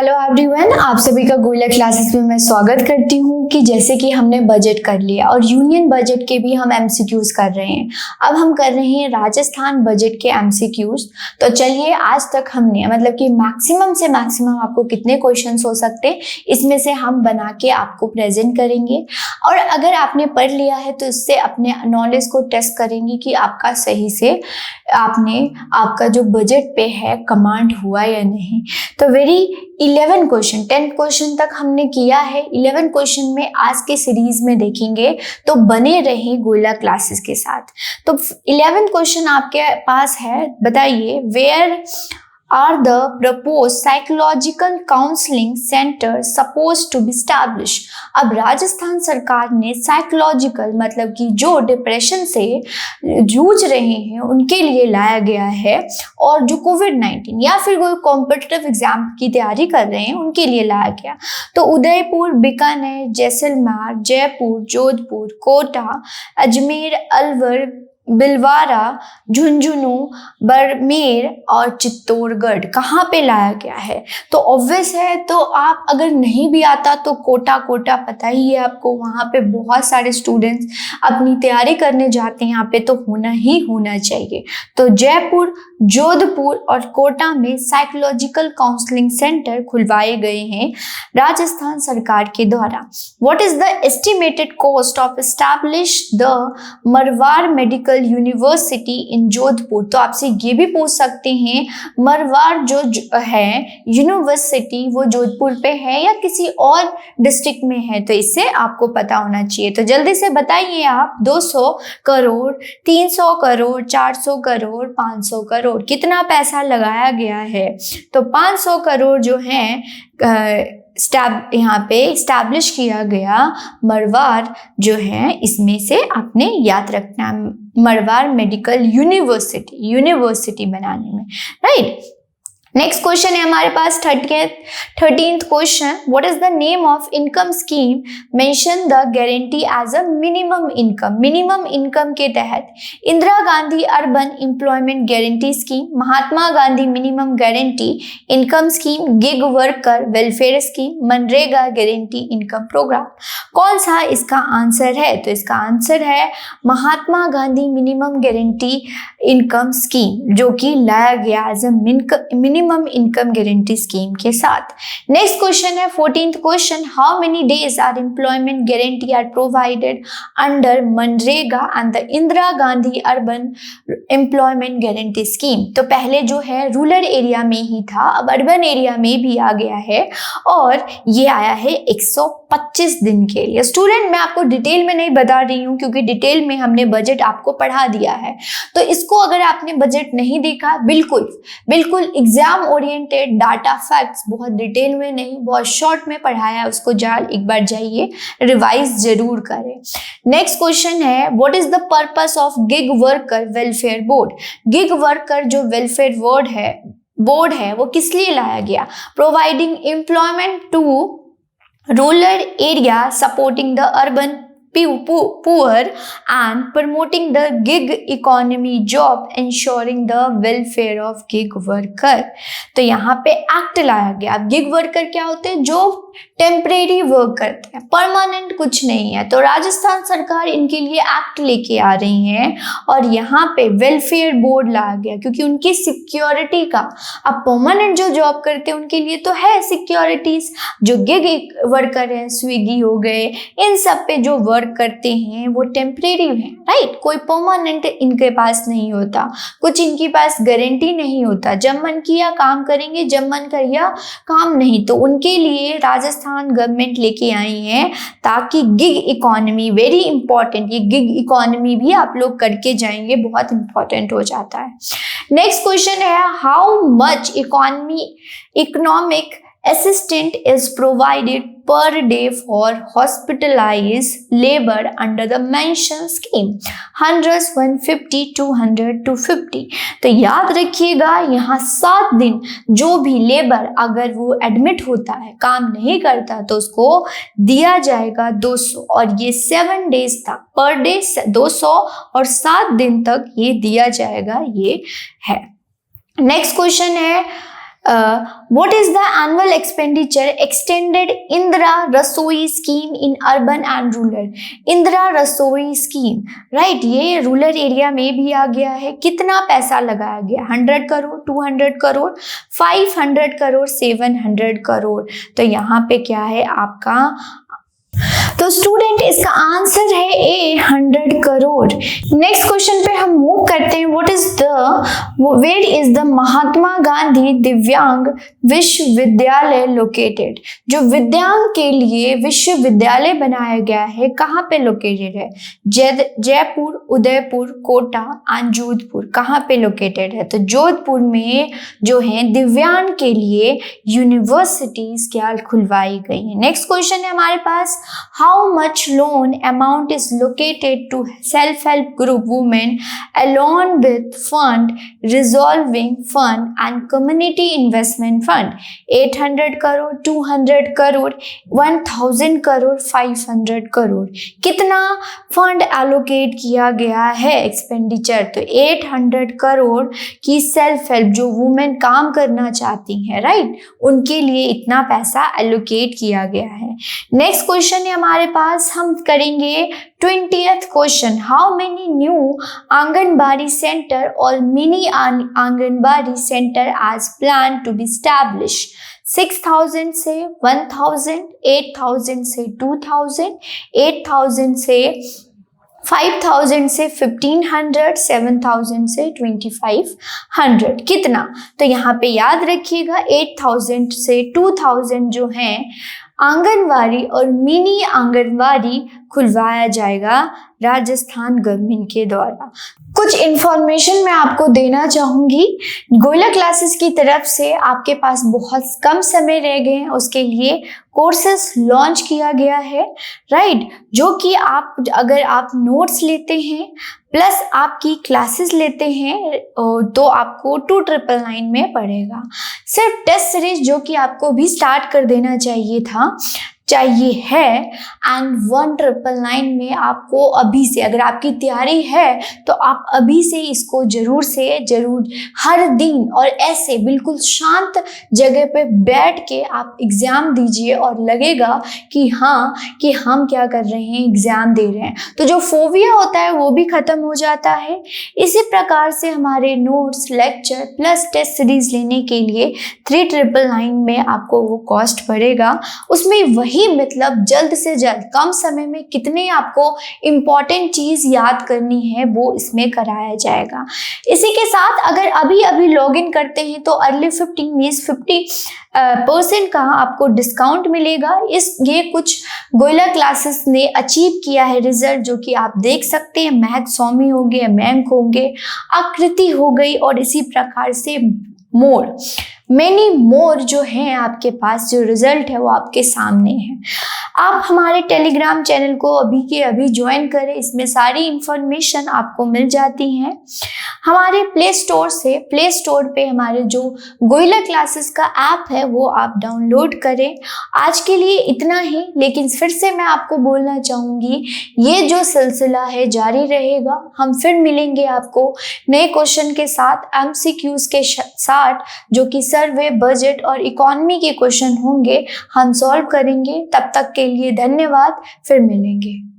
Hello everyone, आप सभी का गोयला क्लासेस में मैं स्वागत करती हूँ कि जैसे कि हमने बजट कर लिया और यूनियन बजट के भी हम एमसीक्यूज कर रहे हैं। अब हम कर रहे हैं राजस्थान बजट के एमसीक्यूज। तो चलिए, आज तक हमने मतलब कि मैक्सिमम से मैक्सिमम आपको कितने क्वेश्चंस हो सकते हैं इसमें से हम बना के आपको प्रेजेंट करेंगे। और अगर आपने पढ़ लिया है तो इससे अपने नॉलेज को टेस्ट करेंगे कि आपका सही से आपका जो बजट पे है कमांड हुआ या नहीं। तो 11 क्वेश्चन 10 क्वेश्चन तक हमने किया है। 11 क्वेश्चन में आज के सीरीज में देखेंगे, तो बने रहे गोयला क्लासेस के साथ। तो 11 क्वेश्चन आपके पास है, बताइए where are the proposed psychological counseling center supposed to be established। अब राजस्थान सरकार ने साइकोलॉजिकल मतलब कि जो डिप्रेशन से जूझ रहे हैं उनके लिए लाया गया है, और जो कोविड-19 या फिर कोई कॉम्पिटिटिव एग्जाम की तैयारी कर रहे हैं उनके लिए लाया गया। तो उदयपुर, बीकानेर, जैसलमेर, जयपुर, जोधपुर, कोटा, अजमेर, अलवर, भिलवाड़ा, झुंझुनू, बाड़मेर और चित्तौड़गढ़ कहाँ पे लाया गया है। तो ऑब्वियस है, तो आप अगर नहीं भी आता तो कोटा पता ही है आपको, वहाँ पे बहुत सारे स्टूडेंट्स अपनी तैयारी करने जाते हैं, यहाँ पे तो होना ही होना चाहिए। तो जयपुर, जोधपुर और कोटा में साइकोलॉजिकल काउंसलिंग सेंटर खुलवाए गए हैं राजस्थान सरकार के द्वारा। What is the estimated cost of establish the मरवार मेडिकल यूनिवर्सिटी इन जोधपुर। तो आपसे ये भी पूछ सकते हैं, मरवार जो है यूनिवर्सिटी वो जोधपुर पे है या किसी और डिस्ट्रिक्ट में है, तो इससे आपको पता होना चाहिए। तो जल्दी से बताइए आप, 200 करोड़, 300 करोड़, 400 करोड़, 500 करोड़, कितना पैसा लगाया गया है। तो 500 करोड़ जो है यहाँ पे इस्टेब्लिश किया गया मरवार जो है, इसमें से आपने याद रखना, मरवार मेडिकल यूनिवर्सिटी बनाने में, राइट। नेक्स्ट क्वेश्चन है हमारे पास 13th question. What is the name of income scheme mention the guarantee as a minimum income. Minimum income के तहत Indira Gandhi urban employment guarantee scheme, Mahatma Gandhi minimum guarantee income scheme, gig worker welfare scheme, MNREGA guarantee income programme. कौन सा इसका answer है? तो इसका answer है Mahatma Gandhi minimum guarantee income scheme, जो कि लाया गया as a minimum income guarantee scheme के साथ। नेक्स्ट क्वेश्चन है 14th question. How many days are employment guarantee are provided under मनरेगा and the Indira Gandhi urban employment guarantee scheme. तो पहले जो है रूरल एरिया में ही था, अब अर्बन एरिया में भी आ गया है, और ये आया है 125 दिन के लिए। स्टूडेंट, मैं आपको डिटेल में नहीं बता रही हूँ क्योंकि डिटेल में हमने बजट आपको पढ़ा दिया है। तो इसको अगर आपने बजट नहीं देखा, बिल्कुल एग्जाम ओरिएंटेड डाटा फैक्ट्स, बहुत डिटेल में नहीं, बहुत शॉर्ट में पढ़ाया है, उसको एक बार जाइए रिवाइज जरूर करें। नेक्स्ट क्वेश्चन है, what is the purpose of gig worker welfare board. Gig worker जो वेलफेयर बोर्ड है वो किस लिए लाया गया? Providing employment to rural area, supporting the urban poor and promoting the gig economy job, ensuring the welfare of gig worker। तो यहाँ पे एक्ट लाया गया। अब गिग वर्कर क्या होते हैं? जो टेम्परेरी वर्क करते हैं, परमानेंट कुछ नहीं है। तो राजस्थान सरकार इनके लिए एक्ट लेके आ रही है, और यहाँ पे वेलफेयर बोर्ड लाया गया क्योंकि उनकी सिक्योरिटी का, अब परमानेंट जो जॉब करते हैं उनके लिए तो है सिक्योरिटीज, जो गिग वर्कर है, स्विगी हो गए, इन सब पे जो वर्क करते हैं वो टेम्परेरी हैं, राइट। कोई परमानेंट इनके पास नहीं होता, कुछ इनके पास गारंटी नहीं होता, जब मन किया काम करेंगे, जब मन किया काम नहीं। तो उनके लिए राजस्थान गवर्नमेंट लेके आई है ताकि गिग इकोनॉमी, वेरी इंपॉर्टेंट, ये गिग इकोनॉमी भी आप लोग करके जाएंगे, बहुत इंपॉर्टेंट हो जाता है। नेक्स्ट क्वेश्चन है, how much economic assistant is provided per day for hospitalized labor under the mentioned scheme, 100, 150, 200, 250। तो याद रखिएगा, यहाँ 7 दिन जो भी लेबर अगर वो एडमिट होता है, काम नहीं करता, तो उसको दिया जाएगा 200, और ये 7 डेज तक, पर डे 200 और 7 दिन तक ये दिया जाएगा, ये है। नेक्स्ट क्वेश्चन है What is the annual expenditure extended Indira Rasoi scheme in urban and rural? Indira Rasoi scheme, right? ये रूरल एरिया में भी आ गया है। कितना पैसा लगाया गया? 100 करोड़, 200 करोड़, 500 करोड़, 700 करोड़। तो यहाँ पे क्या है आपका? तो स्टूडेंट इसका आंसर है ए 100 करोड़। नेक्स्ट क्वेश्चन पे हम मूव करते हैं। Where is the Mahatma Gandhi दिव्यांग विश्वविद्यालय लोकेटेड? जो विद्यांग के लिए विश्वविद्यालय बनाया गया है, कहाँ पे लोकेटेड है? जयपुर, उदयपुर, कोटा एंड जोधपुर। कहाँ पे लोकेटेड है? तो जोधपुर में जो है दिव्यांग के लिए यूनिवर्सिटीज क्या खुलवाई गई है। नेक्स्ट क्वेश्चन है हमारे पास, how much loan amount is located to self-help group women along with fund, resolving fund and community investment fund? 800 crore, 200 crore, 1000 crore, 500 crore. कितना फंड एलोकेट किया गया है एक्सपेंडिचर? तो 800 करोड़ की सेल्फ हेल्प जो वुमेन काम करना चाहती हैं, राइट, उनके लिए इतना पैसा एलोकेट किया गया है। नेक्स्ट क्वेश्चन है हमारे पास, हम करेंगे 20th question. How many new anganwadi centre और mini anganwadi centre as plan to be establish? 6000 से 1000, 8000 से 2000, 8000 से 5000 से 1500, 7000 से 2500। कितना? तो यहाँ पे याद रखिएगा 8000 से 2000 जो है आंगनवाड़ी और मिनी आंगनवाड़ी खुलवाया जाएगा राजस्थान गवर्नमेंट के द्वारा। कुछ इंफॉर्मेशन मैं आपको देना चाहूँगी। गोयला क्लासेस की तरफ से आपके पास बहुत कम समय रह गए हैं, उसके लिए कोर्सेस लॉन्च किया गया है, राइट, जो कि आप अगर आप नोट्स लेते हैं प्लस आपकी क्लासेस लेते हैं तो आपको 2999 में पड़ेगा। सिर्फ टेस्ट सीरीज जो कि आपको भी स्टार्ट कर देना चाहिए है एंड 1999 में आपको अभी से, अगर आपकी तैयारी है तो आप अभी से इसको जरूर हर दिन और ऐसे बिल्कुल शांत जगह पे बैठ के आप एग्ज़ाम दीजिए और लगेगा कि हम क्या कर रहे हैं, एग्ज़ाम दे रहे हैं। तो जो फोबिया होता है वो भी ख़त्म हो जाता है। इसी प्रकार से हमारे notes, lecture plus test series लेने के लिए 3999 में आपको वो कॉस्ट पड़ेगा। उसमें वही मतलब जल्द से जल्द कम समय में कितने आपको इम्पॉर्टेंट चीज़ याद करनी है वो इसमें कराया जाएगा। इसी के साथ अगर अभी लॉग इन करते हैं तो अर्ली 15 मीन्स 50% का आपको डिस्काउंट मिलेगा। ये कुछ गोयला क्लासेस ने अचीव किया है रिजल्ट, जो कि आप देख सकते हैं। महक स्वामी हो गए, मैंक होंगे, आकृति हो गई और इसी प्रकार से मेनी मोर जो हैं आपके पास, जो रिजल्ट है वो आपके सामने है। आप हमारे टेलीग्राम चैनल को अभी के अभी ज्वाइन करें, इसमें सारी इंफॉर्मेशन आपको मिल जाती हैं। हमारे प्ले स्टोर पे हमारे जो गोयला क्लासेस का ऐप है वो आप डाउनलोड करें। आज के लिए इतना ही, लेकिन फिर से मैं आपको बोलना चाहूँगी ये जो सिलसिला है जारी रहेगा। हम फिर मिलेंगे आपको नए क्वेश्चन के साथ, MCQs के साथ, जो कि सर्वे, बजट और इकोनॉमी के क्वेश्चन होंगे, हम सॉल्व करेंगे। तब तक के लिए धन्यवाद, फिर मिलेंगे।